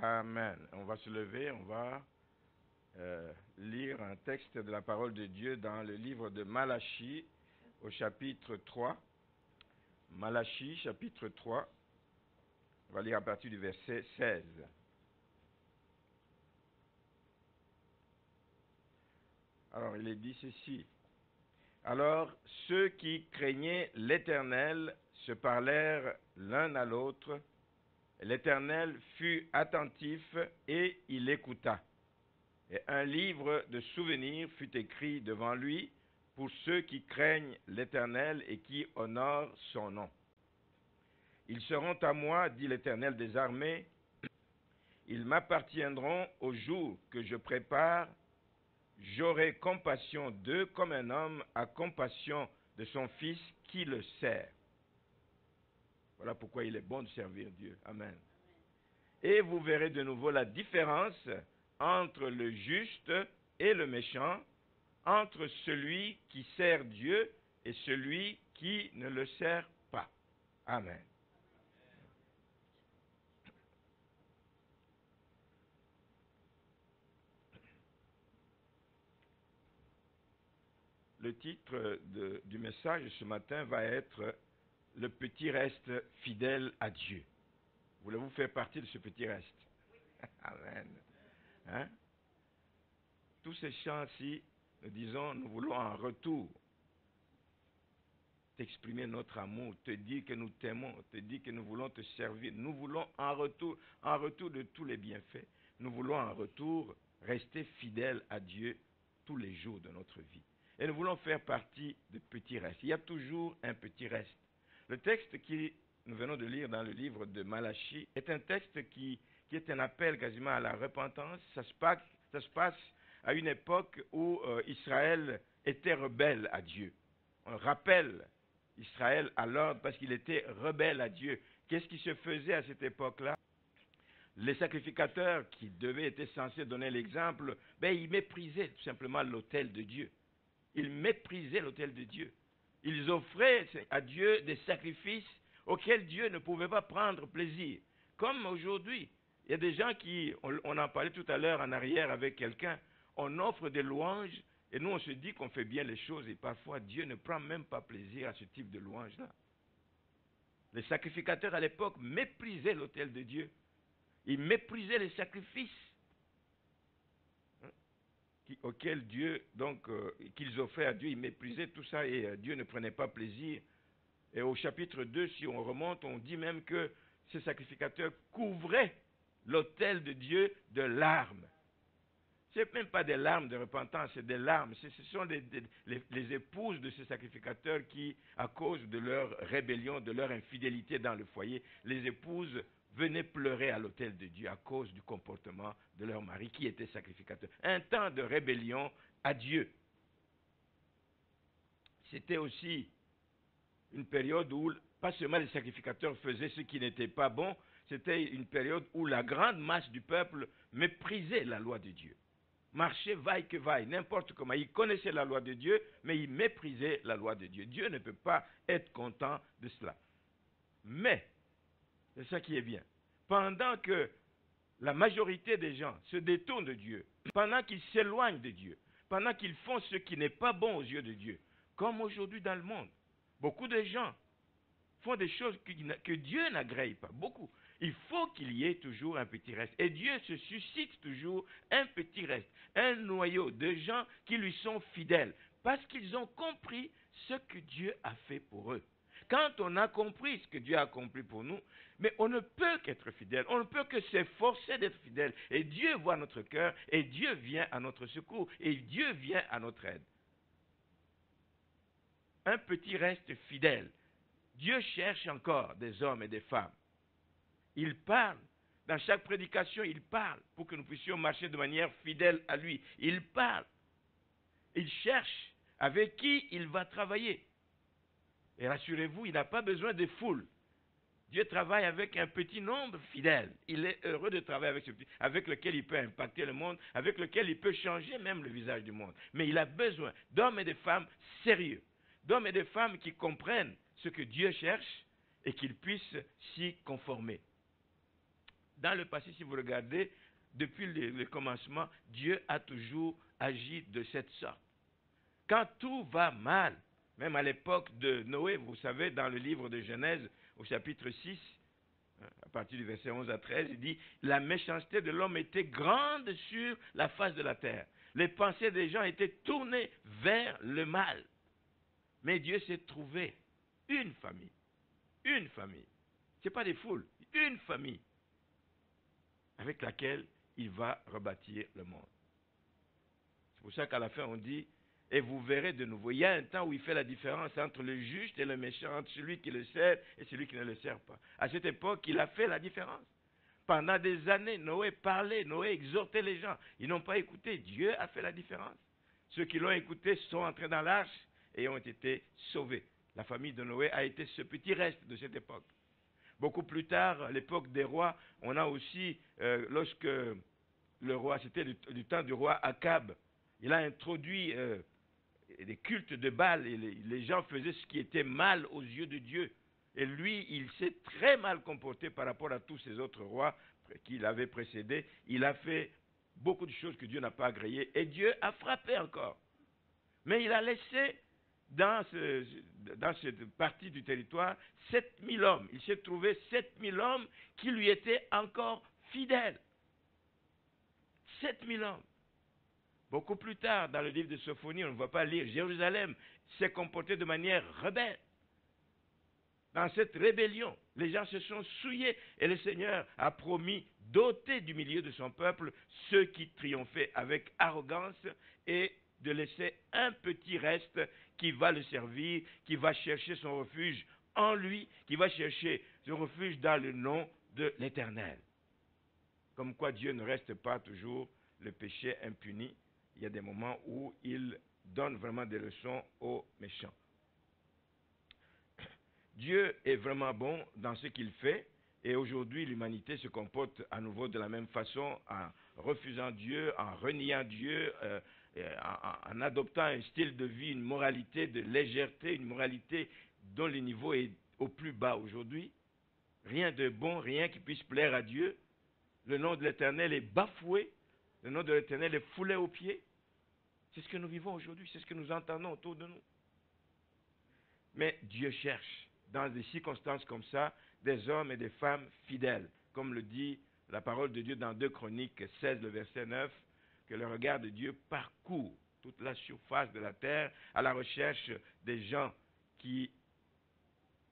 Amen. On va se lever, on va lire un texte de la parole de Dieu dans le livre de Malachie au chapitre 3. Malachie, chapitre 3. On va lire à partir du verset 16. Alors, il est dit ceci. Alors, ceux qui craignaient l'Éternel se parlèrent l'un à l'autre. L'Éternel fut attentif et il écouta. Et un livre de souvenirs fut écrit devant lui pour ceux qui craignent l'Éternel et qui honorent son nom. Ils seront à moi, dit l'Éternel des armées. Ils m'appartiendront au jour que je prépare. J'aurai compassion d'eux comme un homme a compassion de son fils qui le sert. Voilà pourquoi il est bon de servir Dieu. Amen. Et vous verrez de nouveau la différence entre le juste et le méchant, entre celui qui sert Dieu et celui qui ne le sert pas. Amen. Le titre du message ce matin va être « Le petit reste fidèle à Dieu ». Voulez-vous faire partie de ce petit reste? Amen. Hein? Tous ces chants-ci, nous disons, nous voulons en retour t'exprimer notre amour, te dire que nous t'aimons, te dire que nous voulons te servir. Nous voulons en retour de tous les bienfaits, nous voulons en retour rester fidèles à Dieu tous les jours de notre vie. Et nous voulons faire partie de petits restes. Il y a toujours un petit reste. Le texte que nous venons de lire dans le livre de Malachie est un texte qui est un appel quasiment à la repentance. Ça se passe à une époque où Israël était rebelle à Dieu. On rappelle Israël à l'ordre parce qu'il était rebelle à Dieu. Qu'est-ce qui se faisait à cette époque-là? Les sacrificateurs qui étaient censés donner l'exemple, ils méprisaient tout simplement l'autel de Dieu. Ils méprisaient l'autel de Dieu. Ils offraient à Dieu des sacrifices auxquels Dieu ne pouvait pas prendre plaisir. Comme aujourd'hui, il y a des gens qui, on en parlait tout à l'heure en arrière avec quelqu'un, on offre des louanges et nous on se dit qu'on fait bien les choses et parfois Dieu ne prend même pas plaisir à ce type de louange-là. Les sacrificateurs à l'époque méprisaient l'autel de Dieu. Ils méprisaient les sacrifices auxquels Dieu, qu'ils offraient à Dieu, ils méprisaient tout ça et Dieu ne prenait pas plaisir. Et au chapitre 2, si on remonte, on dit même que ces sacrificateurs couvraient l'autel de Dieu de larmes. Ce n'est même pas des larmes de repentance, c'est des larmes. Ce sont les épouses de ces sacrificateurs qui, à cause de leur rébellion, de leur infidélité dans le foyer, les épouses venaient pleurer à l'autel de Dieu à cause du comportement de leur mari qui était sacrificateur. Un temps de rébellion à Dieu. C'était aussi une période où, pas seulement les sacrificateurs faisaient ce qui n'était pas bon, c'était une période où la grande masse du peuple méprisait la loi de Dieu. Marchait vaille que vaille, n'importe comment. Ils connaissaient la loi de Dieu, mais ils méprisaient la loi de Dieu. Dieu ne peut pas être content de cela. Mais, c'est ça qui est bien. Pendant que la majorité des gens se détournent de Dieu, pendant qu'ils s'éloignent de Dieu, pendant qu'ils font ce qui n'est pas bon aux yeux de Dieu, comme aujourd'hui dans le monde, beaucoup de gens font des choses que Dieu n'agrée pas. Beaucoup. Il faut qu'il y ait toujours un petit reste. Et Dieu se suscite toujours un petit reste. Un noyau de gens qui lui sont fidèles. Parce qu'ils ont compris ce que Dieu a fait pour eux. Quand on a compris ce que Dieu a accompli pour nous, mais on ne peut qu'être fidèle. On ne peut que s'efforcer d'être fidèle. Et Dieu voit notre cœur. Et Dieu vient à notre secours. Et Dieu vient à notre aide. Un petit reste fidèle. Dieu cherche encore des hommes et des femmes. Il parle. Dans chaque prédication, il parle pour que nous puissions marcher de manière fidèle à lui. Il parle. Il cherche avec qui il va travailler. Et rassurez-vous, il n'a pas besoin de foule. Dieu travaille avec un petit nombre fidèle. Il est heureux de travailler avec ce petit, avec lequel il peut impacter le monde, avec lequel il peut changer même le visage du monde. Mais il a besoin d'hommes et de femmes sérieux, d'hommes et de femmes qui comprennent ce que Dieu cherche et qu'ils puissent s'y conformer. dans le passé, si vous regardez, depuis le commencement, Dieu a toujours agi de cette sorte. Quand tout va mal, même à l'époque de Noé, vous savez, dans le livre de Genèse, au chapitre 6, à partir du verset 11 à 13, il dit « La méchanceté de l'homme était grande sur la face de la terre. Les pensées des gens étaient tournées vers le mal. Mais Dieu s'est trouvé une famille. Une famille. Ce n'est pas des foules. Une famille avec laquelle il va rebâtir le monde. C'est pour ça qu'à la fin on dit « Et vous verrez de nouveau ». Il y a un temps où il fait la différence entre le juste et le méchant, entre celui qui le sert et celui qui ne le sert pas. À cette époque, il a fait la différence. Pendant des années, Noé parlait, Noé exhortait les gens. Ils n'ont pas écouté. Dieu a fait la différence. Ceux qui l'ont écouté sont entrés dans l'arche et ont été sauvés. La famille de Noé a été ce petit reste de cette époque. Beaucoup plus tard, à l'époque des rois, on a aussi, lorsque le roi, c'était du temps du roi Akab, il a introduit des cultes de Baal et les gens faisaient ce qui était mal aux yeux de Dieu. Et lui, il s'est très mal comporté par rapport à tous ces autres rois qui l'avaient précédé. Il a fait beaucoup de choses que Dieu n'a pas agréées et Dieu a frappé encore. Mais il a laissé dans cette partie du territoire 7000 hommes. Il s'est trouvé 7000 hommes qui lui étaient encore fidèles. 7000 hommes. Beaucoup plus tard, dans le livre de Sophonie, on ne va pas lire, Jérusalem s'est comporté de manière rebelle. Dans cette rébellion, les gens se sont souillés et le Seigneur a promis d'ôter du milieu de son peuple ceux qui triomphaient avec arrogance et de laisser un petit reste qui va le servir, qui va chercher son refuge en lui, qui va chercher son refuge dans le nom de l'Éternel. Comme quoi Dieu ne reste pas toujours le péché impuni. Il y a des moments où il donne vraiment des leçons aux méchants. Dieu est vraiment bon dans ce qu'il fait et aujourd'hui l'humanité se comporte à nouveau de la même façon en refusant Dieu, en reniant Dieu, en adoptant un style de vie, une moralité de légèreté, une moralité dont le niveau est au plus bas aujourd'hui. Rien de bon, rien qui puisse plaire à Dieu. Le nom de l'Éternel est bafoué, le nom de l'Éternel est foulé aux pieds. C'est ce que nous vivons aujourd'hui, c'est ce que nous entendons autour de nous. Mais Dieu cherche, dans des circonstances comme ça, des hommes et des femmes fidèles. Comme le dit la parole de Dieu dans 2 Chroniques 16, le verset 9, que le regard de Dieu parcourt toute la surface de la terre à la recherche des gens qui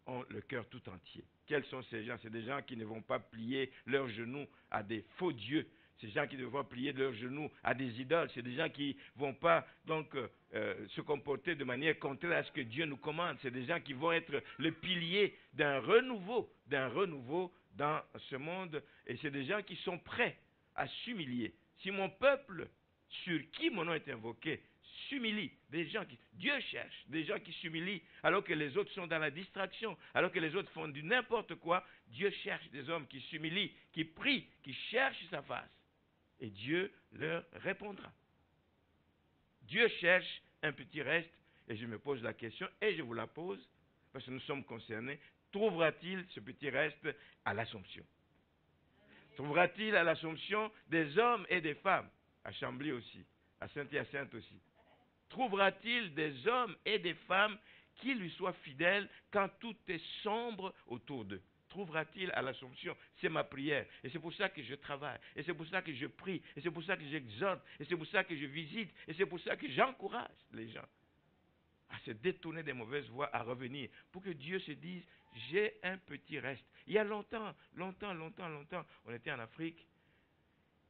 ont le cœur tout entier. Quels sont ces gens? C'est des gens qui ne vont pas plier leurs genoux à des faux dieux. C'est des gens qui ne vont pas plier leurs genoux à des idoles. C'est des gens qui ne vont pas donc se comporter de manière contraire à ce que Dieu nous commande. C'est des gens qui vont être le pilier d'un renouveau dans ce monde. Et c'est des gens qui sont prêts à s'humilier. Si mon peuple, sur qui mon nom est invoqué, s'humilie, Dieu cherche des gens qui s'humilient alors que les autres sont dans la distraction, alors que les autres font du n'importe quoi. Dieu cherche des hommes qui s'humilient, qui prient, qui cherchent sa face. Et Dieu leur répondra. Dieu cherche un petit reste et je me pose la question et je vous la pose parce que nous sommes concernés. Trouvera-t-il ce petit reste à l'Assomption? Trouvera-t-il à l'Assomption des hommes et des femmes? À Chambly aussi, à Saint-Hyacinthe aussi. Trouvera-t-il des hommes et des femmes qui lui soient fidèles quand tout est sombre autour d'eux? Trouvera-t-il à l'Assomption? C'est ma prière. Et c'est pour ça que je travaille. Et c'est pour ça que je prie. Et c'est pour ça que j'exhorte. Et c'est pour ça que je visite. Et c'est pour ça que j'encourage les gens à se détourner des mauvaises voies, à revenir. Pour que Dieu se dise, j'ai un petit reste. Il y a longtemps, on était en Afrique.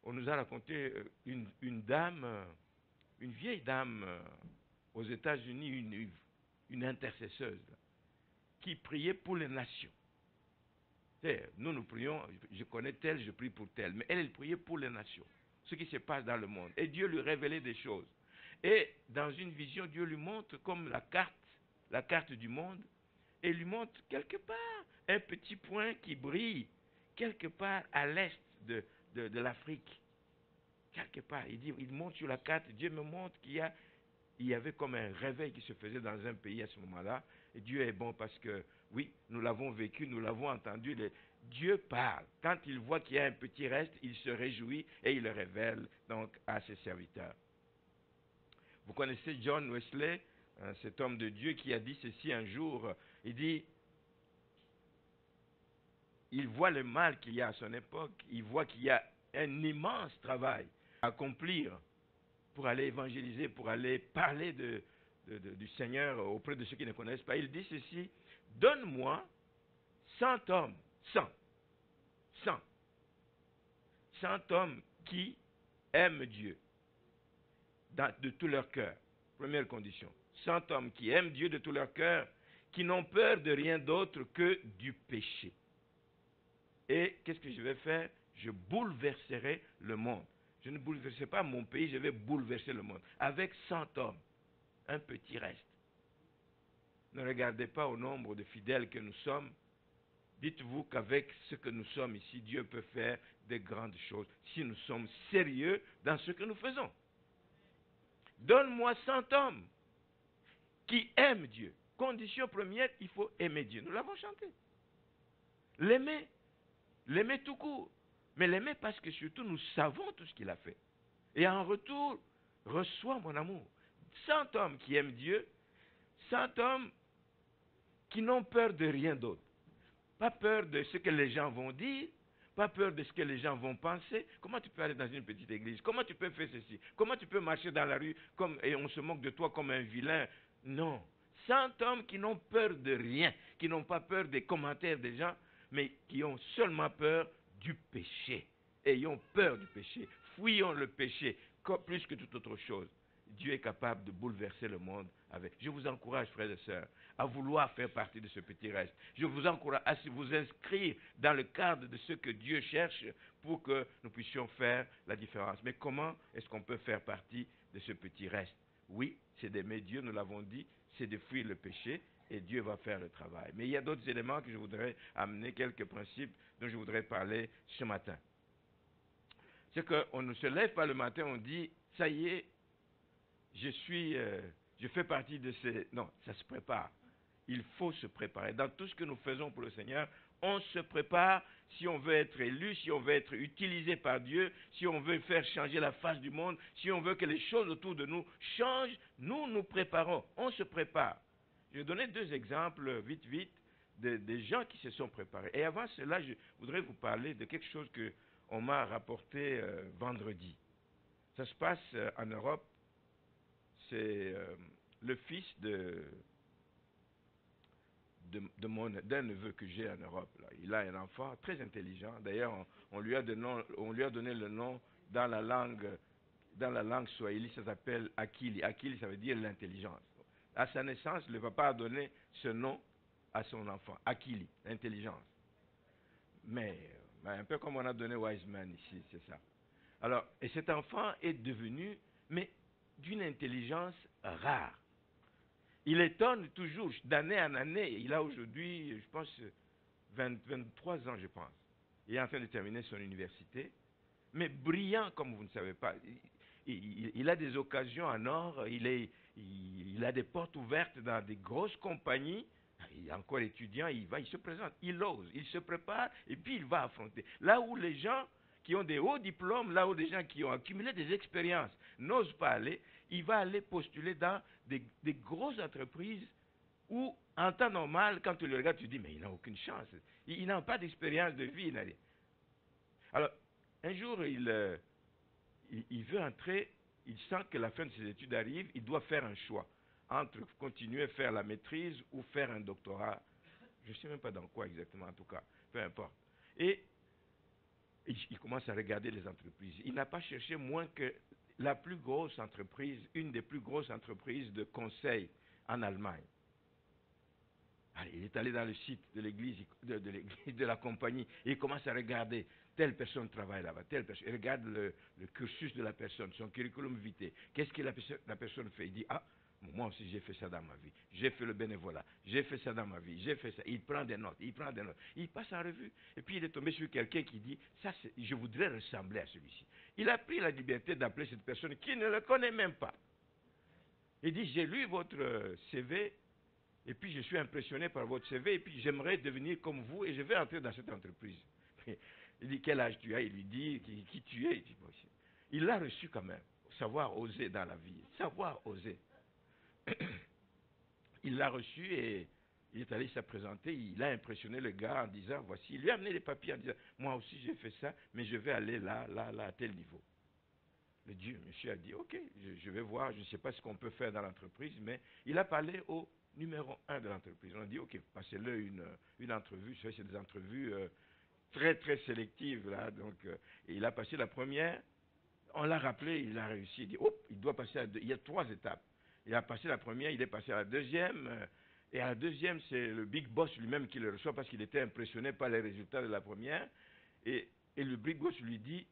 On nous a raconté une dame, une vieille dame aux États-Unis, une intercesseuse, qui priait pour les nations. Nous prions, je connais tel, je prie pour tel, mais elle priait pour les nations, ce qui se passe dans le monde. Et Dieu lui révélait des choses. Et dans une vision, Dieu lui montre comme la carte du monde, et lui montre quelque part un petit point qui brille, quelque part à l'est de l'Afrique. Quelque part, il monte sur la carte, Dieu me montre qu'il y avait comme un réveil qui se faisait dans un pays à ce moment-là. Et Dieu est bon parce que, oui, nous l'avons vécu, nous l'avons entendu. Dieu parle. Quand il voit qu'il y a un petit reste, il se réjouit et il le révèle donc à ses serviteurs. Vous connaissez John Wesley, cet homme de Dieu qui a dit ceci un jour. Il dit, il voit le mal qu'il y a à son époque, il voit qu'il y a un immense travail à accomplir pour aller évangéliser, pour aller parler du Seigneur auprès de ceux qui ne connaissent pas. Il dit ceci, donne-moi 100 hommes, 100 hommes qui aiment Dieu de tout leur cœur. Première condition. 100 hommes qui aiment Dieu de tout leur cœur, qui n'ont peur de rien d'autre que du péché. Et qu'est-ce que je vais faire? Je bouleverserai le monde. Je ne bouleverserai pas mon pays, je vais bouleverser le monde. Avec 100 hommes, un petit reste. Ne regardez pas au nombre de fidèles que nous sommes. Dites-vous qu'avec ce que nous sommes ici, Dieu peut faire de grandes choses si nous sommes sérieux dans ce que nous faisons. Donne-moi 100 hommes qui aiment Dieu. Condition première, il faut aimer Dieu. Nous l'avons chanté. L'aimer tout court. Mais l'aimer parce que surtout nous savons tout ce qu'il a fait. Et en retour, reçois mon amour. 100 hommes qui aiment Dieu, 100 hommes qui n'ont peur de rien d'autre. Pas peur de ce que les gens vont dire, pas peur de ce que les gens vont penser. Comment tu peux aller dans une petite église? Comment tu peux faire ceci? Comment tu peux marcher dans la rue et on se moque de toi comme un vilain? Non. 100 hommes qui n'ont peur de rien, qui n'ont pas peur des commentaires des gens, mais qui ont seulement peur du péché. Ayons peur du péché. Fuyons le péché plus que toute autre chose. Dieu est capable de bouleverser le monde avec. Je vous encourage, frères et sœurs, à vouloir faire partie de ce petit reste. Je vous encourage à vous inscrire dans le cadre de ce que Dieu cherche pour que nous puissions faire la différence. Mais comment est-ce qu'on peut faire partie de ce petit reste? Oui, c'est d'aimer Dieu, nous l'avons dit, c'est de fuir le péché et Dieu va faire le travail. Mais il y a d'autres éléments que je voudrais amener, quelques principes dont je voudrais parler ce matin. C'est qu'on ne se lève pas le matin, on dit, ça y est, je fais partie de ces... Non, ça se prépare. Il faut se préparer. Dans tout ce que nous faisons pour le Seigneur, on se prépare si on veut être élu, si on veut être utilisé par Dieu, si on veut faire changer la face du monde, si on veut que les choses autour de nous changent, nous nous préparons. On se prépare. Je vais donner 2 exemples, vite, des gens qui se sont préparés. Et avant cela, je voudrais vous parler de quelque chose qu'on m'a rapporté vendredi. Ça se passe en Europe. C'est le fils d'un neveu que j'ai en Europe. Là. Il a un enfant très intelligent. D'ailleurs, on lui a donné le nom dans la langue swahili, ça s'appelle Akili. Akili, ça veut dire l'intelligence. À sa naissance, le papa a donné ce nom à son enfant, Akili, l'intelligence. Mais un peu comme on a donné Wiseman ici, c'est ça. Alors, et cet enfant est devenu, mais d'une intelligence rare. Il étonne toujours, d'année en année. Il a aujourd'hui, je pense, 23 ans, je pense. Il est en train de terminer son université. Mais brillant, comme vous ne savez pas. Il a des occasions en or. Il a des portes ouvertes dans des grosses compagnies. Il est encore étudiant, il se présente, il ose, il se prépare et puis il va affronter. Là où les gens qui ont des hauts diplômes, là où des gens qui ont accumulé des expériences n'osent pas aller, il va aller postuler dans des grosses entreprises où, en temps normal, quand tu le regardes, tu dis, mais il n'a aucune chance. Il n'a pas d'expérience de vie, il n'a rien. Alors, un jour, il veut entrer, il sent que la fin de ses études arrive, il doit faire un choix entre continuer à faire la maîtrise ou faire un doctorat. Je ne sais même pas dans quoi exactement, en tout cas, peu importe. Et il commence à regarder les entreprises. Il n'a pas cherché moins que la plus grosse entreprise, une des plus grosses entreprises de conseil en Allemagne. Allez, il est allé dans le site de l'église, de la compagnie, et il commence à regarder telle personne travaille là-bas, telle personne. Il regarde le cursus de la personne, son curriculum vitae. Qu'est-ce que la personne fait? Il dit, ah, moi aussi j'ai fait ça dans ma vie. J'ai fait le bénévolat, j'ai fait ça dans ma vie, j'ai fait ça. Il prend des notes, il passe en revue. Et puis il est tombé sur quelqu'un qui dit, ça, je voudrais ressembler à celui-ci. Il a pris la liberté d'appeler cette personne qui ne le connaît même pas. Il dit, j'ai lu votre CV, Et puis je suis impressionné par votre CV et puis j'aimerais devenir comme vous et je vais entrer dans cette entreprise. Il dit, quel âge tu as? Il lui dit, qui tu es? Il dit, bon, il l'a reçu quand même. Savoir oser dans la vie. Savoir oser. Il l'a reçu et il est allé se présenter. Il a impressionné le gars en disant, voici. Il lui a amené les papiers en disant, moi aussi j'ai fait ça, mais je vais aller là, à tel niveau. Monsieur a dit, ok, je vais voir, je ne sais pas ce qu'on peut faire dans l'entreprise, mais il a parlé au numéro 1 de l'entreprise. On a dit, ok, passez-le une entrevue. C'est des entrevues très, très sélectives, là. Donc, et il a passé la première. On l'a rappelé, il a réussi. Il dit, oh, il doit passer à deux. Il y a 3 étapes. Il a passé la première, il est passé à la deuxième. Et à la deuxième, c'est le big boss lui-même qui le reçoit parce qu'il était impressionné par les résultats de la première. Et le big boss lui dit,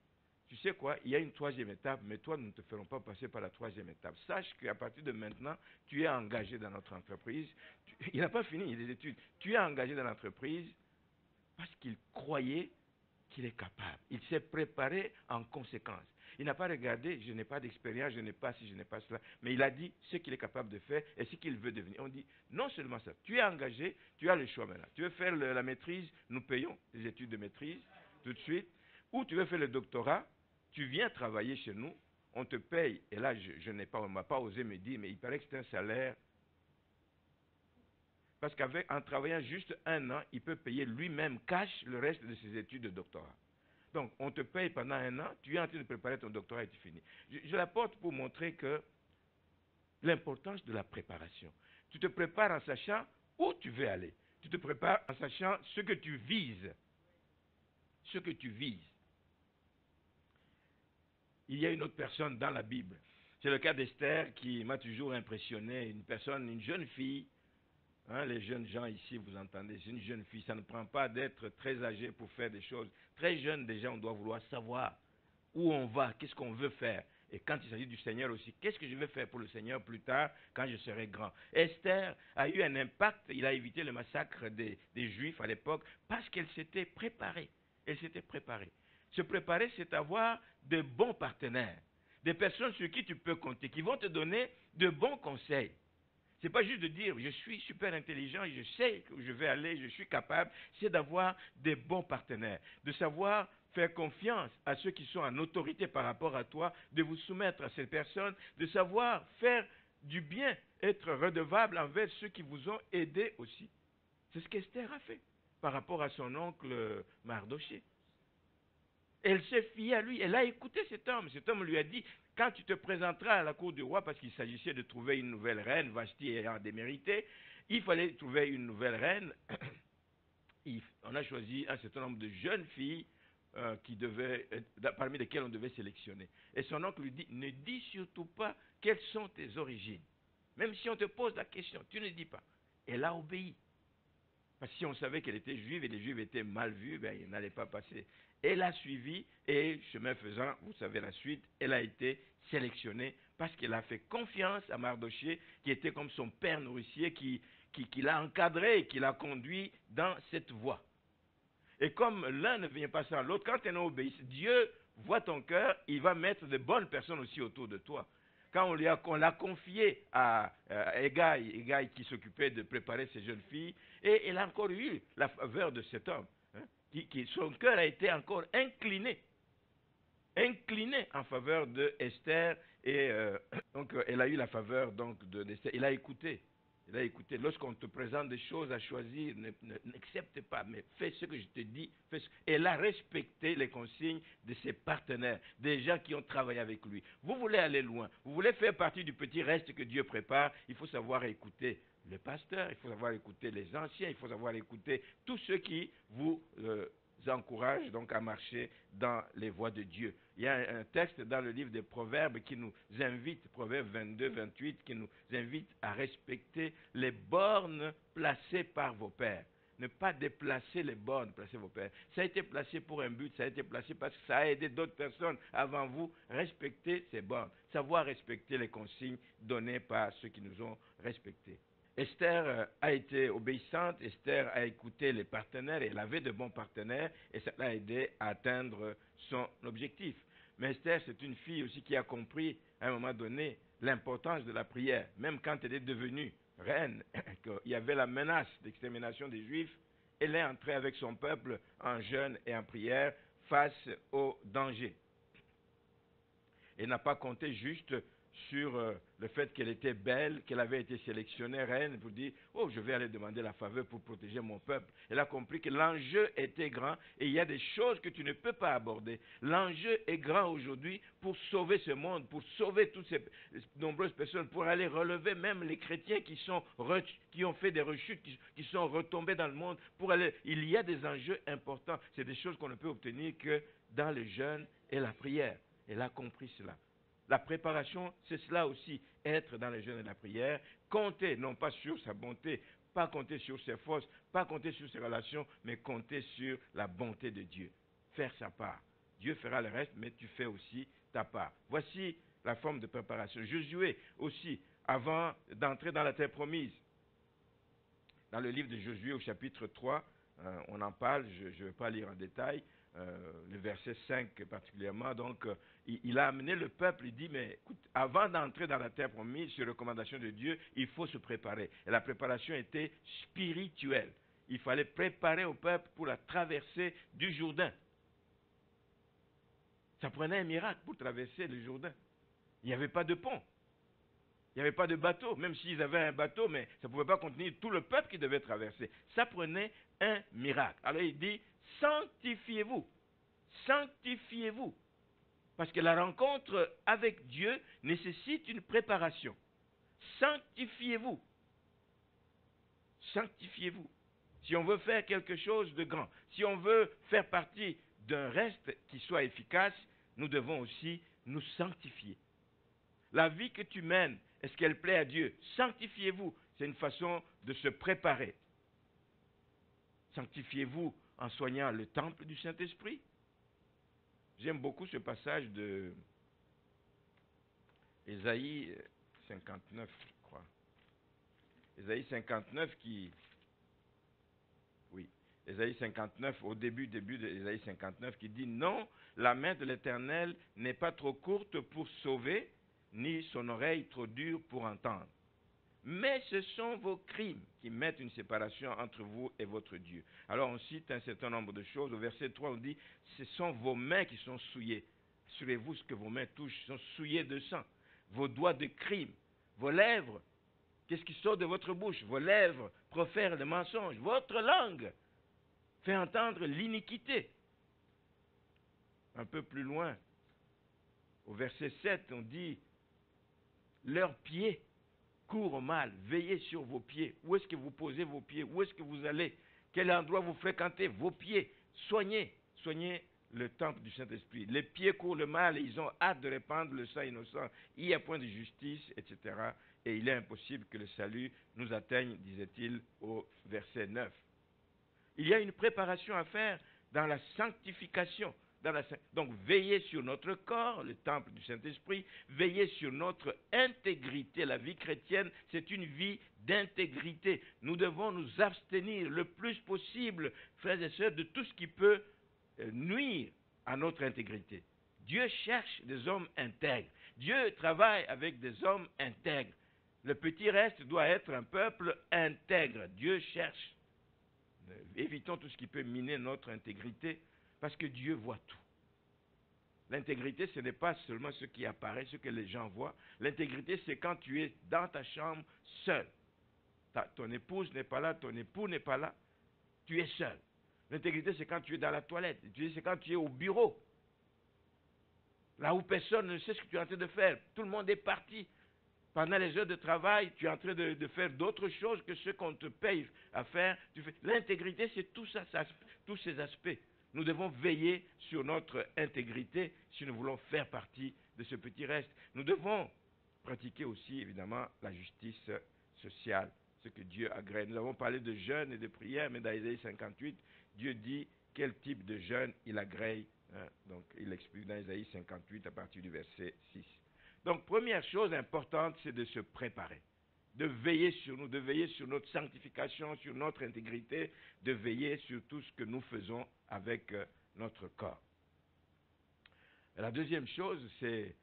tu sais quoi, il y a une 3e étape, mais toi, nous ne te ferons pas passer par la 3e étape. Sache qu'à partir de maintenant, tu es engagé dans notre entreprise. Il n'a pas fini les études. Tu es engagé dans l'entreprise parce qu'il croyait qu'il est capable. Il s'est préparé en conséquence. Il n'a pas regardé, je n'ai pas d'expérience, je n'ai pas ci, je n'ai pas cela, mais il a dit ce qu'il est capable de faire et ce qu'il veut devenir. On dit, non seulement ça, tu es engagé, tu as le choix maintenant. Tu veux faire la maîtrise, nous payons les études de maîtrise tout de suite, ou tu veux faire le doctorat, tu viens travailler chez nous, on te paye, et là, on ne m'a pas osé me dire, mais il paraît que c'est un salaire. Parce qu'en travaillant juste 1 an, il peut payer lui-même cash le reste de ses études de doctorat. Donc, on te paye pendant 1 an, tu es en train de préparer ton doctorat et tu finis. Je l'apporte pour montrer que l'importance de la préparation. Tu te prépares en sachant où tu veux aller. Tu te prépares en sachant ce que tu vises. Ce que tu vises. Il y a une autre personne dans la Bible. C'est le cas d'Esther qui m'a toujours impressionné. Une jeune fille. Hein, les jeunes gens ici, vous entendez, c'est une jeune fille. Ça ne prend pas d'être très âgé pour faire des choses. Très jeune, déjà, on doit vouloir savoir où on va, qu'est-ce qu'on veut faire. Et quand il s'agit du Seigneur aussi, qu'est-ce que je vais faire pour le Seigneur plus tard, quand je serai grand. Esther a eu un impact, il a évité le massacre des Juifs à l'époque, parce qu'elle s'était préparée. Elle s'était préparée. Se préparer, c'est avoir de bons partenaires, des personnes sur qui tu peux compter, qui vont te donner de bons conseils. Ce n'est pas juste de dire, je suis super intelligent, je sais où je vais aller, je suis capable. C'est d'avoir des bons partenaires, de savoir faire confiance à ceux qui sont en autorité par rapport à toi, de vous soumettre à ces personnes, de savoir faire du bien, être redevable envers ceux qui vous ont aidé aussi. C'est ce qu'Esther a fait par rapport à son oncle Mardoché. Elle s'est fiée à lui, elle a écouté cet homme. Cet homme lui a dit, quand tu te présenteras à la cour du roi, parce qu'il s'agissait de trouver une nouvelle reine, Vashti ayant démérité, il fallait trouver une nouvelle reine. On a choisi un certain nombre de jeunes filles parmi lesquelles on devait sélectionner. Et son oncle lui dit, ne dis surtout pas quelles sont tes origines. Même si on te pose la question, tu ne dis pas. Elle a obéi. Parce que si on savait qu'elle était juive et les juifs étaient mal vus, ben, il n'allait pas passer. Elle a suivi et, chemin faisant, vous savez la suite, elle a été sélectionnée parce qu'elle a fait confiance à Mardoché, qui était comme son père nourricier, qui l'a encadré et qui l'a conduit dans cette voie. Et comme l'un ne vient pas sans l'autre, quand tu es obéi, Dieu voit ton cœur, il va mettre de bonnes personnes aussi autour de toi. Quand on l'a confié à Égaï qui s'occupait de préparer ces jeunes filles, et elle a encore eu la faveur de cet homme. Hein, son cœur a été encore incliné en faveur de Esther, et donc elle a eu la faveur d'Esther. Il a écouté. Lorsqu'on te présente des choses à choisir, n'accepte pas, mais fais ce que je te dis. Elle a respecté les consignes de ses partenaires, des gens qui ont travaillé avec lui. Vous voulez aller loin, vous voulez faire partie du petit reste que Dieu prépare, il faut savoir écouter le pasteur, il faut savoir écouter les anciens, il faut savoir écouter tous ceux qui vous encouragent donc à marcher dans les voies de Dieu. Il y a un texte dans le livre des Proverbes qui nous invite, Proverbes 22, 28, qui nous invite à respecter les bornes placées par vos pères. Ne pas déplacer les bornes placées par vos pères. Ça a été placé pour un but, ça a été placé parce que ça a aidé d'autres personnes avant vous. Respectez ces bornes. Savoir respecter les consignes données par ceux qui nous ont respectés. Esther a été obéissante, Esther a écouté les partenaires, et elle avait de bons partenaires, et ça l'a aidé à atteindre son objectif. Mais Esther, c'est une fille aussi qui a compris, à un moment donné, l'importance de la prière, même quand elle est devenue reine, qu'il y avait la menace d'extermination des Juifs, elle est entrée avec son peuple en jeûne et en prière face au danger. Elle n'a pas compté juste sur le fait qu'elle était belle, qu'elle avait été sélectionnée reine pour dire « Oh, je vais aller demander la faveur pour protéger mon peuple ». Elle a compris que l'enjeu était grand et il y a des choses que tu ne peux pas aborder. L'enjeu est grand aujourd'hui pour sauver ce monde, pour sauver toutes ces nombreuses personnes, pour aller relever même les chrétiens qui ont fait des rechutes, qui sont retombés dans le monde. Il y a des enjeux importants. C'est des choses qu'on ne peut obtenir que dans le jeûne et la prière. Elle a compris cela. La préparation, c'est cela aussi, être dans le jeûne et la prière, compter non pas sur sa bonté, pas compter sur ses forces, pas compter sur ses relations, mais compter sur la bonté de Dieu. Faire sa part. Dieu fera le reste, mais tu fais aussi ta part. Voici la forme de préparation. Josué aussi, avant d'entrer dans la terre promise. Dans le livre de Josué au chapitre 3, on en parle, je ne vais pas lire en détail, le verset 5 particulièrement. Donc, il a amené le peuple, il dit, mais écoute, avant d'entrer dans la terre promise, sur recommandation de Dieu, il faut se préparer. Et la préparation était spirituelle. Il fallait préparer au peuple pour la traversée du Jourdain. Ça prenait un miracle pour traverser le Jourdain. Il n'y avait pas de pont. Il n'y avait pas de bateau, même s'ils avaient un bateau, mais ça ne pouvait pas contenir tout le peuple qui devait traverser. Ça prenait un miracle. Alors il dit, sanctifiez-vous. Sanctifiez-vous. Parce que la rencontre avec Dieu nécessite une préparation. Sanctifiez-vous. Sanctifiez-vous. Si on veut faire quelque chose de grand, si on veut faire partie d'un reste qui soit efficace, nous devons aussi nous sanctifier. La vie que tu mènes, est-ce qu'elle plaît à Dieu? Sanctifiez-vous. C'est une façon de se préparer. Sanctifiez-vous en soignant le temple du Saint-Esprit. J'aime beaucoup ce passage de Ésaïe 59, je crois. Ésaïe 59 Ésaïe 59, au début de Ésaïe 59, qui dit « Non, la main de l'Éternel n'est pas trop courte pour sauver, ni son oreille trop dure pour entendre. Mais ce sont vos crimes qui mettent une séparation entre vous et votre Dieu. » Alors on cite un certain nombre de choses. Au verset 3, on dit « Ce sont vos mains qui sont souillées. » Assurez-vous ce que vos mains touchent sont souillées de sang. Vos doigts de crime, vos lèvres, qu'est-ce qui sort de votre bouche? Vos lèvres profèrent le mensonge. Votre langue fait entendre l'iniquité. Un peu plus loin, au verset 7, on dit « Leurs pieds courent au mal, veillez sur vos pieds. Où est-ce que vous posez vos pieds? Où est-ce que vous allez? Quel endroit vous fréquentez? Vos pieds. Soignez le temple du Saint-Esprit. Les pieds courent le mal et ils ont hâte de répandre le sang innocent. Il n'y a point de justice, etc. Et il est impossible que le salut nous atteigne, disait-il au verset 9. Il y a une préparation à faire dans la sanctification. Donc, veillez sur notre corps, le temple du Saint-Esprit, veillez sur notre intégrité. La vie chrétienne, c'est une vie d'intégrité. Nous devons nous abstenir le plus possible, frères et sœurs, de tout ce qui peut nuire à notre intégrité. Dieu cherche des hommes intègres. Dieu travaille avec des hommes intègres. Le petit reste doit être un peuple intègre. Dieu cherche. Évitons tout ce qui peut miner notre intégrité, parce que Dieu voit tout. L'intégrité, ce n'est pas seulement ce qui apparaît, ce que les gens voient. L'intégrité, c'est quand tu es dans ta chambre seul. Ton épouse n'est pas là, ton époux n'est pas là, tu es seul. L'intégrité, c'est quand tu es dans la toilette. C'est quand tu es au bureau. Là où personne ne sait ce que tu es en train de faire. Tout le monde est parti. Pendant les heures de travail, tu es en train de faire d'autres choses que ce qu'on te paye à faire. L'intégrité, c'est tout ça, tous ces aspects. Nous devons veiller sur notre intégrité si nous voulons faire partie de ce petit reste. Nous devons pratiquer aussi, évidemment, la justice sociale, ce que Dieu agrée. Nous avons parlé de jeûne et de prière, mais dans Ésaïe 58, Dieu dit quel type de jeûne il agrée. Donc, il explique dans Ésaïe 58 à partir du verset 6. Donc, première chose importante, c'est de se préparer, de veiller sur nous, de veiller sur notre sanctification, sur notre intégrité, de veiller sur tout ce que nous faisons avec notre corps. Et la deuxième chose, c'est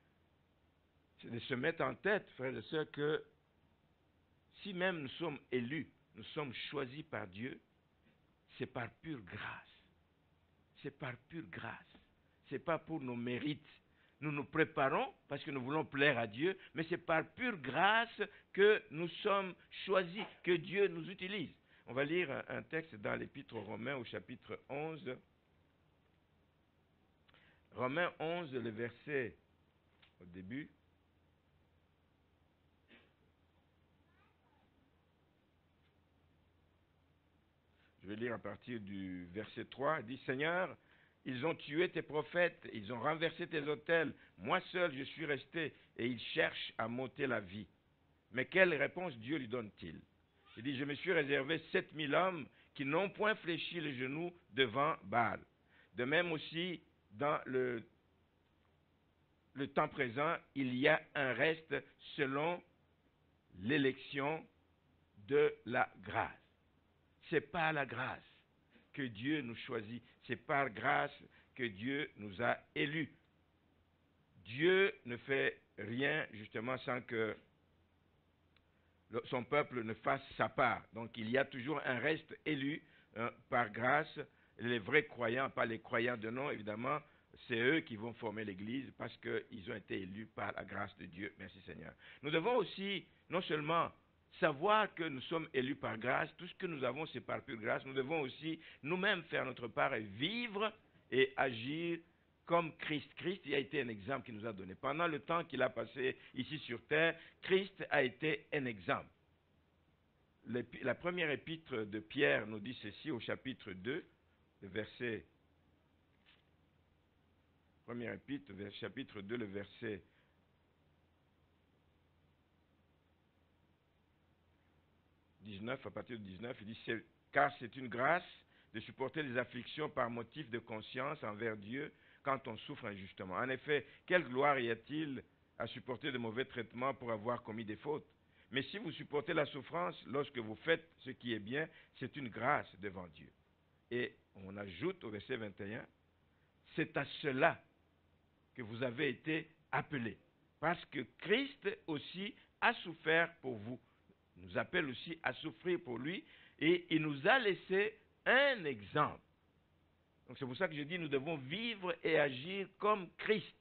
de se mettre en tête, frères et sœurs, que si même nous sommes élus, nous sommes choisis par Dieu, c'est par pure grâce. C'est par pure grâce. Ce n'est pas pour nos mérites. Nous nous préparons parce que nous voulons plaire à Dieu, mais c'est par pure grâce que nous sommes choisis, que Dieu nous utilise. On va lire un texte dans l'Épître aux Romains au chapitre 11. Romains 11, le verset au début. Je vais lire à partir du verset 3. Il dit, Seigneur, ils ont tué tes prophètes, ils ont renversé tes autels. Moi seul, je suis resté, et ils cherchent à m'ôter la vie. Mais quelle réponse Dieu lui donne-t-il? Il dit, je me suis réservé 7000 hommes qui n'ont point fléchi les genoux devant Baal. De même aussi, dans le temps présent, il y a un reste selon l'élection de la grâce. C'est par la grâce que Dieu nous choisit. C'est par grâce que Dieu nous a élus. Dieu ne fait rien justement sans que son peuple ne fasse sa part. Donc il y a toujours un reste élu par grâce. Les vrais croyants, pas les croyants de nom, évidemment, c'est eux qui vont former l'Église parce qu'ils ont été élus par la grâce de Dieu. Merci Seigneur. Nous devons aussi non seulement savoir que nous sommes élus par grâce, tout ce que nous avons c'est par pure grâce, nous devons aussi nous-mêmes faire notre part et vivre et agir comme Christ. Christ a été un exemple qu'il nous a donné. Pendant le temps qu'il a passé ici sur terre, Christ a été un exemple. La première épître de Pierre nous dit ceci au chapitre 2, le verset... Première épître, chapitre 2, le verset 19, à partir de 19, il dit, car c'est une grâce de supporter les afflictions par motif de conscience envers Dieu quand on souffre injustement. En effet, quelle gloire y a-t-il à supporter de mauvais traitements pour avoir commis des fautes? Mais si vous supportez la souffrance lorsque vous faites ce qui est bien, c'est une grâce devant Dieu. Et on ajoute au verset 21, c'est à cela que vous avez été appelés, parce que Christ aussi a souffert pour vous. Il nous appelle aussi à souffrir pour lui, et il nous a laissé un exemple. Donc c'est pour ça que je dis, nous devons vivre et agir comme Christ.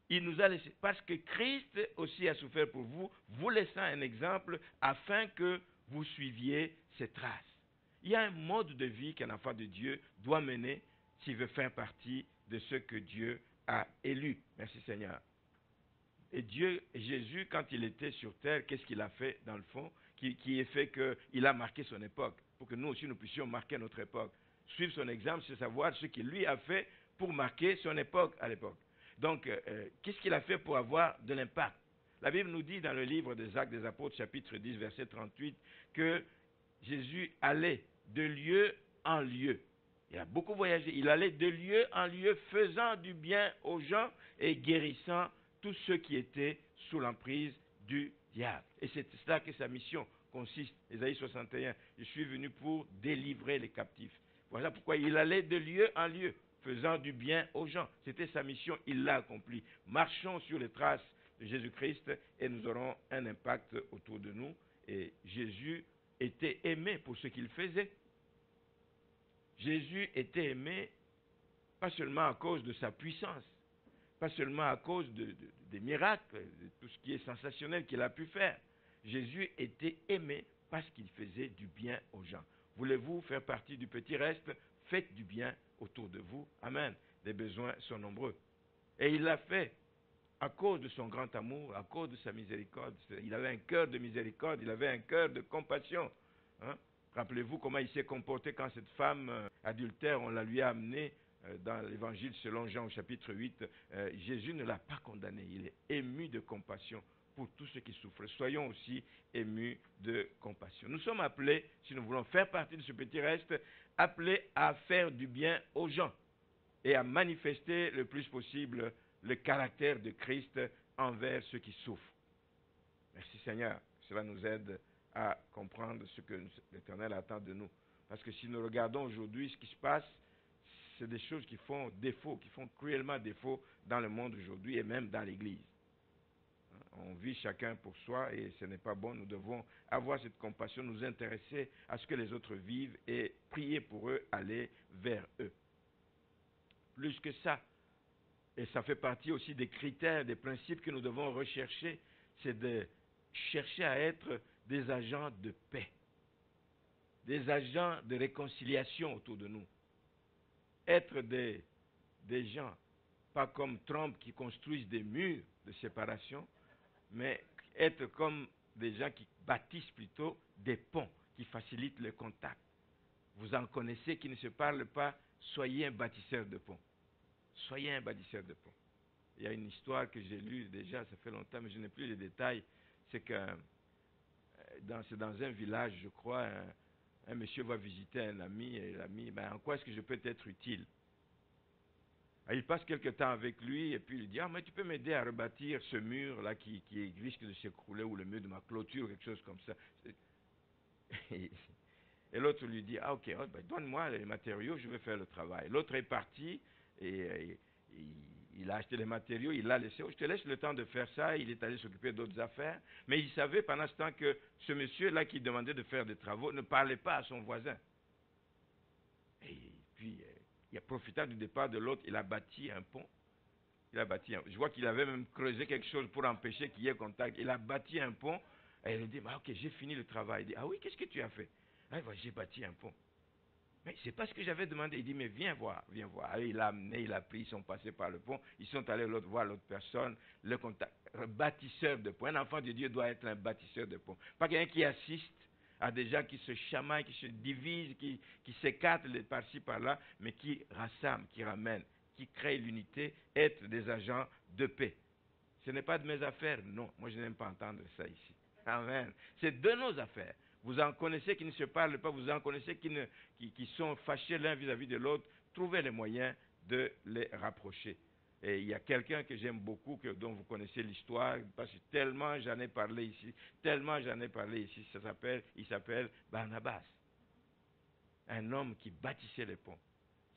Il nous a laissé, parce que Christ aussi a souffert pour vous, vous laissant un exemple afin que vous suiviez ses traces. Il y a un mode de vie qu'un enfant de Dieu doit mener s'il veut faire partie de ce que Dieu a élu. Merci Seigneur. Et Dieu, Jésus, quand il était sur terre, qu'est-ce qu'il a fait dans le fond? Qui est fait qu'il a marqué son époque, pour que nous aussi nous puissions marquer notre époque. Suivre son exemple, c'est savoir ce qu'il lui a fait pour marquer son époque à l'époque. Donc, qu'est-ce qu'il a fait pour avoir de l'impact? La Bible nous dit dans le livre des Actes des Apôtres, chapitre 10, verset 38, que Jésus allait de lieu en lieu. Il a beaucoup voyagé. Il allait de lieu en lieu, faisant du bien aux gens et guérissant tous ceux qui étaient sous l'emprise du diable. Et c'est cela que sa mission consiste. Ésaïe 61, je suis venu pour délivrer les captifs. Voilà pourquoi il allait de lieu en lieu, faisant du bien aux gens. C'était sa mission, il l'a accompli. Marchons sur les traces de Jésus-Christ et nous aurons un impact autour de nous. Et Jésus était aimé pour ce qu'il faisait. Jésus était aimé pas seulement à cause de sa puissance, pas seulement à cause des miracles, de tout ce qui est sensationnel qu'il a pu faire. Jésus était aimé parce qu'il faisait du bien aux gens. Voulez-vous faire partie du petit reste? Faites du bien autour de vous. Amen. Les besoins sont nombreux. Et il l'a fait à cause de son grand amour, à cause de sa miséricorde. Il avait un cœur de miséricorde, il avait un cœur de compassion. Hein? Rappelez-vous comment il s'est comporté quand cette femme adultère, on la lui a amenée dans l'évangile selon Jean au chapitre 8. Jésus ne l'a pas condamné, il est ému de compassion pour tous ceux qui souffrent. Soyons aussi émus de compassion. Nous sommes appelés, si nous voulons faire partie de ce petit reste, appelés à faire du bien aux gens et à manifester le plus possible le caractère de Christ envers ceux qui souffrent. Merci Seigneur, cela nous aide à comprendre ce que l'Éternel attend de nous. Parce que si nous regardons aujourd'hui ce qui se passe, c'est des choses qui font défaut, qui font cruellement défaut dans le monde aujourd'hui et même dans l'Église. On vit chacun pour soi et ce n'est pas bon. Nous devons avoir cette compassion, nous intéresser à ce que les autres vivent et prier pour eux, aller vers eux. Plus que ça, et ça fait partie aussi des critères, des principes que nous devons rechercher, c'est de chercher à être des agents de paix, des agents de réconciliation autour de nous. Être des gens, pas comme Trump qui construisent des murs de séparation, mais être comme des gens qui bâtissent plutôt des ponts, qui facilitent le contact. Vous en connaissez qui ne se parlent pas, soyez un bâtisseur de ponts. Soyez un bâtisseur de ponts. Il y a une histoire que j'ai lue déjà, ça fait longtemps, mais je n'ai plus les détails. C'est que c'est dans un village, je crois, un monsieur va visiter un ami, et l'ami, en quoi est-ce que je peux être utile? Il passe quelque temps avec lui, et puis il dit, mais tu peux m'aider à rebâtir ce mur-là qui risque de s'écrouler, ou le mur de ma clôture, quelque chose comme ça. Et l'autre lui dit, ok, donne-moi les matériaux, je vais faire le travail. L'autre est parti, et il a acheté les matériaux, il l'a laissé. Je te laisse le temps de faire ça. Il est allé s'occuper d'autres affaires. Mais il savait pendant ce temps que ce monsieur-là qui demandait de faire des travaux ne parlait pas à son voisin. Et puis, profitant du départ de l'autre, il a bâti un pont. Je vois qu'il avait même creusé quelque chose pour empêcher qu'il y ait contact. Il a bâti un pont. Et il dit, ok, j'ai fini le travail. Il dit, ah oui, qu'est-ce que tu as fait? J'ai bâti un pont. Mais c'est pas ce que j'avais demandé. Il dit, mais viens voir, viens voir. Alors, il l'a amené, il a pris, ils sont passés par le pont, ils sont allés voir l'autre personne, le contact, bâtisseur de pont. Un enfant de Dieu doit être un bâtisseur de pont. Pas quelqu'un qui assiste à des gens qui se chamaillent, qui se divisent, qui s'écartent par-ci, par-là, mais qui rassemblent, qui ramènent, qui créent l'unité, être des agents de paix. Ce n'est pas de mes affaires, non. Moi, je n'aime pas entendre ça ici. Amen. C'est de nos affaires. Vous en connaissez qui ne se parlent pas, vous en connaissez qui sont fâchés l'un vis-à-vis de l'autre. Trouvez les moyens de les rapprocher. Et il y a quelqu'un que j'aime beaucoup, dont vous connaissez l'histoire, parce que tellement j'en ai parlé ici, il s'appelle Barnabas. Un homme qui bâtissait les ponts.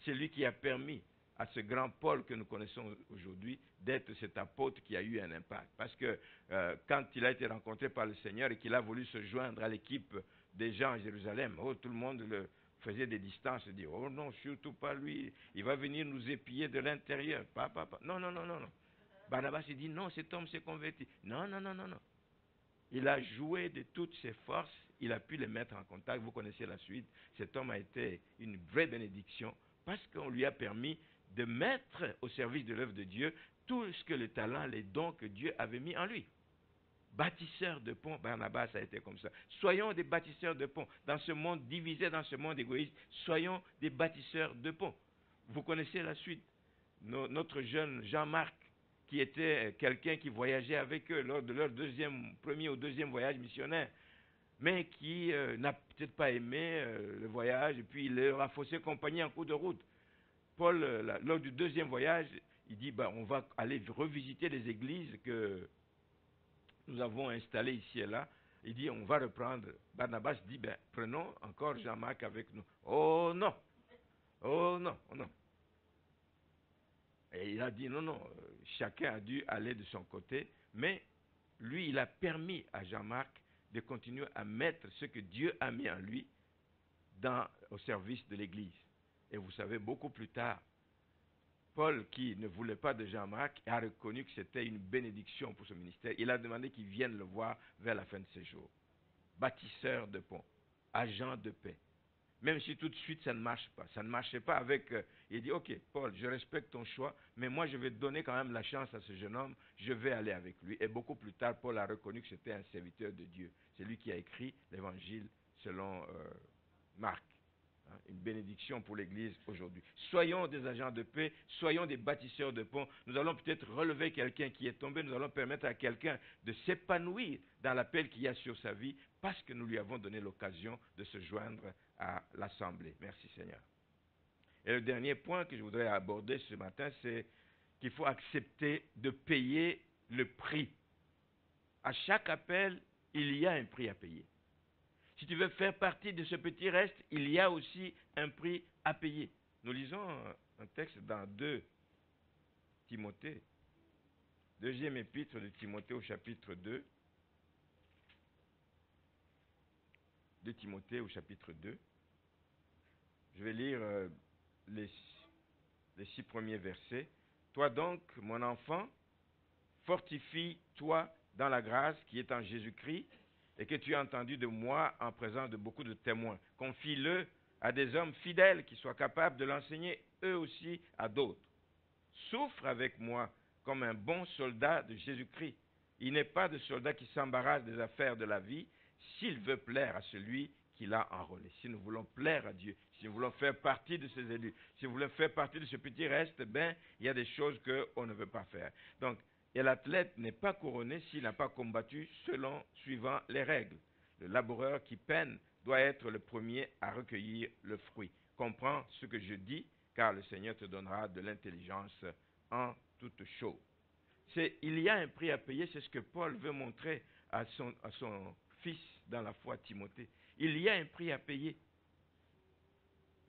C'est lui qui a permis à ce grand Paul que nous connaissons aujourd'hui d'être cet apôtre qui a eu un impact. Parce que quand il a été rencontré par le Seigneur et qu'il a voulu se joindre à l'équipe des gens à Jérusalem, tout le monde le faisait des distances et dit, oh non, surtout pas lui, il va venir nous épier de l'intérieur. Non. Barnabas il dit, non, cet homme s'est converti. Non. Il a joué de toutes ses forces, il a pu les mettre en contact. Vous connaissez la suite. Cet homme a été une vraie bénédiction parce qu'on lui a permis de mettre au service de l'œuvre de Dieu tout ce que le talent, les dons que Dieu avait mis en lui. Bâtisseur de ponts, Barnabas a été comme ça. Soyons des bâtisseurs de ponts. Dans ce monde divisé, dans ce monde égoïste, soyons des bâtisseurs de ponts. Vous connaissez la suite. Notre jeune Jean-Marc, qui était quelqu'un qui voyageait avec eux lors de leur premier ou deuxième voyage missionnaire, mais qui n'a peut-être pas aimé le voyage, et puis il leur a faussé compagnie en cours de route. Paul, lors du deuxième voyage, il dit, on va aller revisiter les églises que nous avons installées ici et là. Il dit, on va reprendre. Barnabas dit, prenons encore Jean-Marc avec nous. Oh non. Et il a dit, non, chacun a dû aller de son côté, mais lui, il a permis à Jean-Marc de continuer à mettre ce que Dieu a mis en lui au service de l'Église. Et vous savez, beaucoup plus tard, Paul, qui ne voulait pas de Jean-Marc, a reconnu que c'était une bénédiction pour ce ministère. Il a demandé qu'il vienne le voir vers la fin de ses jours. Bâtisseur de ponts, agent de paix. Même si tout de suite ça ne marche pas. Ça ne marchait pas avec... il dit, ok, Paul, je respecte ton choix, mais moi je vais donner quand même la chance à ce jeune homme, je vais aller avec lui. Et beaucoup plus tard, Paul a reconnu que c'était un serviteur de Dieu. C'est lui qui a écrit l'évangile selon Marc. Une bénédiction pour l'Église aujourd'hui. Soyons des agents de paix, soyons des bâtisseurs de ponts. Nous allons peut-être relever quelqu'un qui est tombé, nous allons permettre à quelqu'un de s'épanouir dans l'appel qu'il y a sur sa vie parce que nous lui avons donné l'occasion de se joindre à l'Assemblée. Merci Seigneur. Et le dernier point que je voudrais aborder ce matin, c'est qu'il faut accepter de payer le prix. À chaque appel, il y a un prix à payer. Si tu veux faire partie de ce petit reste, il y a aussi un prix à payer. Nous lisons un texte dans 2 Timothée. Deuxième épître de Timothée au chapitre 2. De Timothée au chapitre 2. Je vais lire les 6 premiers versets. Toi donc, mon enfant, fortifie-toi dans la grâce qui est en Jésus-Christ et que tu as entendu de moi en présence de beaucoup de témoins. Confie-le à des hommes fidèles qui soient capables de l'enseigner eux aussi à d'autres. Souffre avec moi comme un bon soldat de Jésus-Christ. Il n'est pas de soldat qui s'embarrasse des affaires de la vie s'il veut plaire à celui qui l'a enrôlé. Si nous voulons plaire à Dieu, si nous voulons faire partie de ses élus, si nous voulons faire partie de ce petit reste, ben, il y a des choses qu'on ne veut pas faire. Donc, et l'athlète n'est pas couronné s'il n'a pas combattu suivant les règles. Le laboureur qui peine doit être le premier à recueillir le fruit. Comprends ce que je dis, car le Seigneur te donnera de l'intelligence en toutes choses. Il y a un prix à payer, c'est ce que Paul veut montrer à son fils dans la foi, Timothée. Il y a un prix à payer.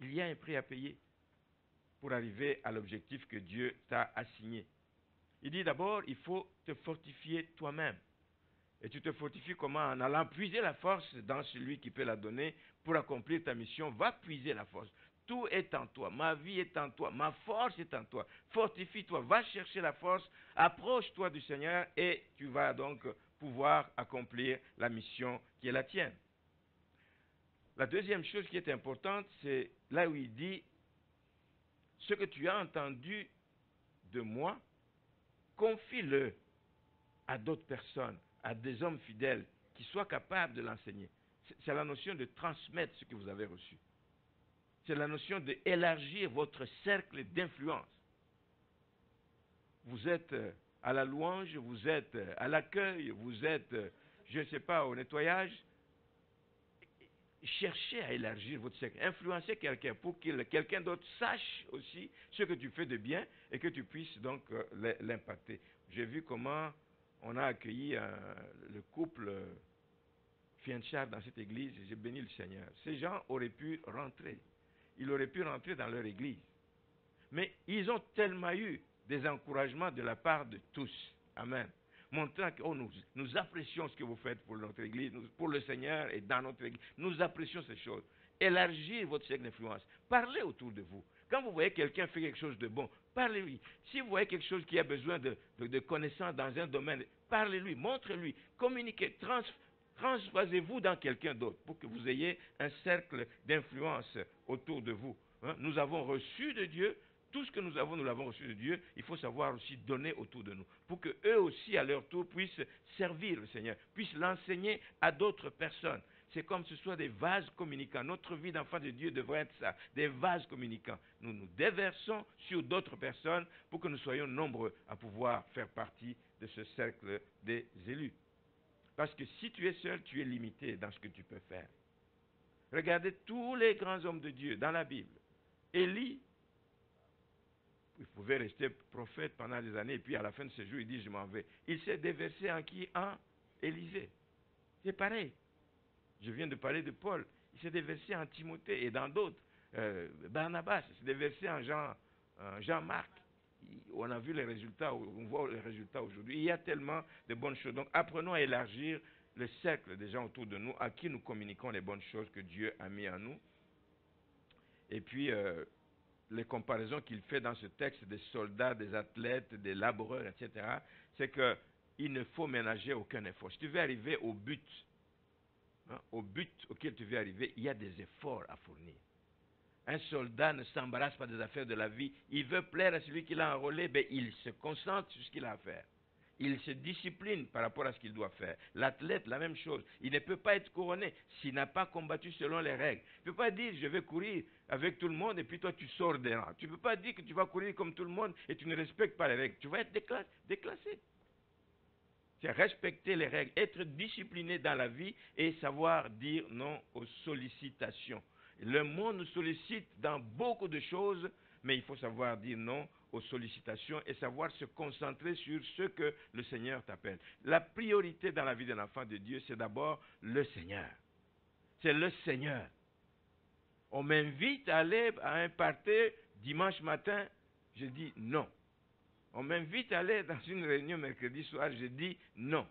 Il y a un prix à payer pour arriver à l'objectif que Dieu t'a assigné. Il dit d'abord, il faut te fortifier toi-même. Et tu te fortifies comment? En allant puiser la force dans celui qui peut la donner pour accomplir ta mission. Va puiser la force. Tout est en toi. Ma vie est en toi. Ma force est en toi. Fortifie-toi. Va chercher la force. Approche-toi du Seigneur et tu vas donc pouvoir accomplir la mission qui est la tienne. La deuxième chose qui est importante, c'est là où il dit, ce que tu as entendu de moi, confie-le à d'autres personnes, à des hommes fidèles qui soient capables de l'enseigner. C'est la notion de transmettre ce que vous avez reçu. C'est la notion d'élargir votre cercle d'influence. Vous êtes à la louange, vous êtes à l'accueil, vous êtes, je ne sais pas, au nettoyage. Cherchez à élargir votre cercle. Influencez quelqu'un pour que quelqu'un d'autre sache aussi ce que tu fais de bien et que tu puisses donc l'impacter. J'ai vu comment on a accueilli le couple Fianchard dans cette église et j'ai béni le Seigneur. Ces gens auraient pu rentrer. Ils auraient pu rentrer dans leur église. Mais ils ont tellement eu des encouragements de la part de tous. Amen. Montrant que nous apprécions ce que vous faites pour notre église, pour le Seigneur et dans notre église. Nous apprécions ces choses. Élargir votre cercle d'influence. Parlez autour de vous. Quand vous voyez quelqu'un faire quelque chose de bon, parlez-lui. Si vous voyez quelque chose qui a besoin de connaissances dans un domaine, parlez-lui, montrez-lui, communiquez, transvasez-vous dans quelqu'un d'autre pour que vous ayez un cercle d'influence autour de vous. Hein? Nous avons reçu de Dieu. Tout ce que nous avons, nous l'avons reçu de Dieu. Il faut savoir aussi donner autour de nous. Pour qu'eux aussi, à leur tour, puissent servir le Seigneur, puissent l'enseigner à d'autres personnes. C'est comme ce soit des vases communicants. Notre vie d'enfant de Dieu devrait être ça, des vases communicants. Nous nous déversons sur d'autres personnes pour que nous soyons nombreux à pouvoir faire partie de ce cercle des élus. Parce que si tu es seul, tu es limité dans ce que tu peux faire. Regardez tous les grands hommes de Dieu dans la Bible. Élie, il pouvait rester prophète pendant des années, et puis à la fin de ses jours, il dit, je m'en vais. Il s'est déversé en qui? En Élisée. C'est pareil. Je viens de parler de Paul. Il s'est déversé en Timothée et dans d'autres. Barnabas s'est déversé en Jean-Marc. On a vu les résultats, on voit les résultats aujourd'hui. Il y a tellement de bonnes choses. Donc apprenons à élargir le cercle des gens autour de nous, à qui nous communiquons les bonnes choses que Dieu a mis en nous. Et puis, les comparaisons qu'il fait dans ce texte des soldats, des athlètes, des laboureurs, etc., c'est qu'il ne faut ménager aucun effort. Si tu veux arriver au but auquel tu veux arriver, il y a des efforts à fournir. Un soldat ne s'embarrasse pas des affaires de la vie. Il veut plaire à celui qui l'a enrôlé, ben il se concentre sur ce qu'il a à faire. Il se discipline par rapport à ce qu'il doit faire. L'athlète, la même chose. Il ne peut pas être couronné s'il n'a pas combattu selon les règles. Il ne peut pas dire, je vais courir avec tout le monde et puis toi tu sors des rangs. Tu ne peux pas dire que tu vas courir comme tout le monde et tu ne respectes pas les règles. Tu vas être déclassé. C'est respecter les règles, être discipliné dans la vie et savoir dire non aux sollicitations. Le monde nous sollicite dans beaucoup de choses, mais il faut savoir dire non aux sollicitations et savoir se concentrer sur ce que le Seigneur t'appelle. La priorité dans la vie d'un enfant de Dieu, c'est d'abord le Seigneur. C'est le Seigneur. On m'invite à aller à un party dimanche matin, je dis non. On m'invite à aller dans une réunion mercredi soir, je dis non.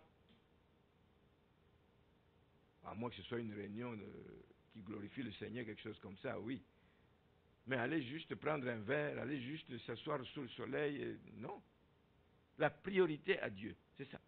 À moins que ce soit une réunion qui glorifie le Seigneur, quelque chose comme ça, oui. Mais aller juste prendre un verre, aller juste s'asseoir sous le soleil, non. La priorité à Dieu, c'est ça.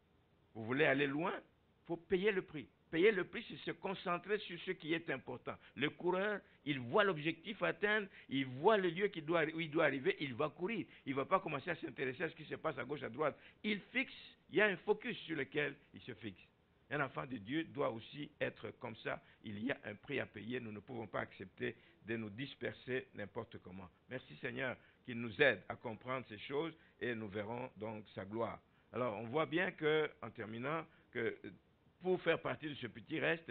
Vous voulez aller loin, il faut payer le prix. Payer le prix, c'est se concentrer sur ce qui est important. Le coureur, il voit l'objectif à atteindre, il voit le lieu où il doit arriver, il va courir. Il ne va pas commencer à s'intéresser à ce qui se passe à gauche, à droite. Il fixe, il y a un focus sur lequel il se fixe. Un enfant de Dieu doit aussi être comme ça. Il y a un prix à payer. Nous ne pouvons pas accepter de nous disperser n'importe comment. Merci Seigneur qu'il nous aide à comprendre ces choses et nous verrons donc sa gloire. Alors on voit bien que, en terminant, que pour faire partie de ce petit reste,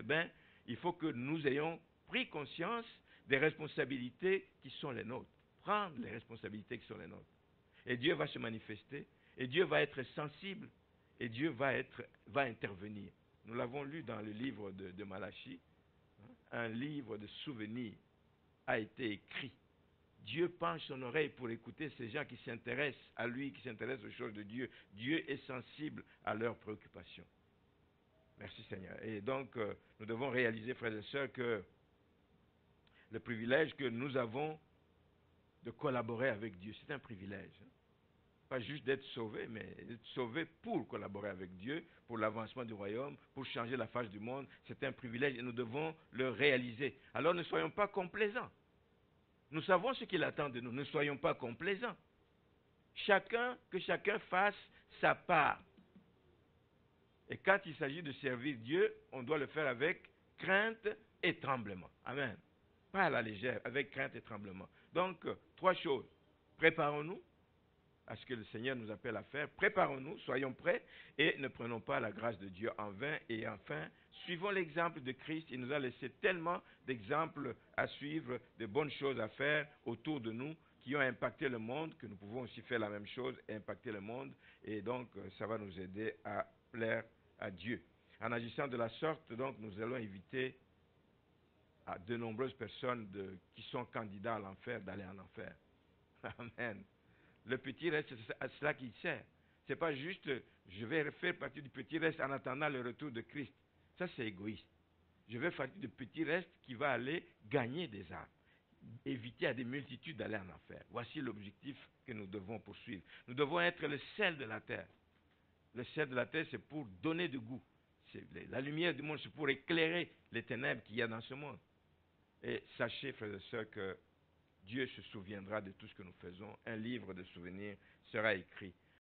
il faut que nous ayons pris conscience des responsabilités qui sont les nôtres. Prendre les responsabilités qui sont les nôtres. Et Dieu va se manifester, et Dieu va être sensible, et Dieu va intervenir. Nous l'avons lu dans le livre de Malachie. Un livre de souvenirs a été écrit. Dieu penche son oreille pour écouter ces gens qui s'intéressent à lui, qui s'intéressent aux choses de Dieu. Dieu est sensible à leurs préoccupations. Merci Seigneur. Et donc, nous devons réaliser, frères et sœurs, que le privilège que nous avons de collaborer avec Dieu, c'est un privilège. Pas juste d'être sauvé, mais d'être sauvé pour collaborer avec Dieu, pour l'avancement du royaume, pour changer la face du monde. C'est un privilège et nous devons le réaliser. Alors ne soyons pas complaisants. Nous savons ce qu'il attend de nous. Ne soyons pas complaisants. Que chacun fasse sa part. Et quand il s'agit de servir Dieu, on doit le faire avec crainte et tremblement. Amen. Pas à la légère, avec crainte et tremblement. Donc, 3 choses. Préparons-nous à ce que le Seigneur nous appelle à faire. Préparons-nous, soyons prêts et ne prenons pas la grâce de Dieu en vain. Et enfin, suivons l'exemple de Christ. Il nous a laissé tellement d'exemples à suivre, de bonnes choses à faire autour de nous qui ont impacté le monde, que nous pouvons aussi faire la même chose et impacter le monde. Et donc, ça va nous aider à plaire à Dieu. En agissant de la sorte, donc, nous allons éviter à de nombreuses personnes qui sont candidats à l'enfer d'aller en enfer. Amen. Le petit reste, c'est à cela qu'il sert. Ce n'est pas juste, je vais faire partie du petit reste en attendant le retour de Christ. Ça, c'est égoïste. Je vais faire partie du petit reste qui va aller gagner des âmes. Éviter à des multitudes d'aller en enfer. Voici l'objectif que nous devons poursuivre. Nous devons être le sel de la terre. Le sel de la terre, c'est pour donner du goût. La lumière du monde, c'est pour éclairer les ténèbres qu'il y a dans ce monde. Et sachez, frères et sœurs, que Dieu se souviendra de tout ce que nous faisons. Un livre de souvenirs sera écrit.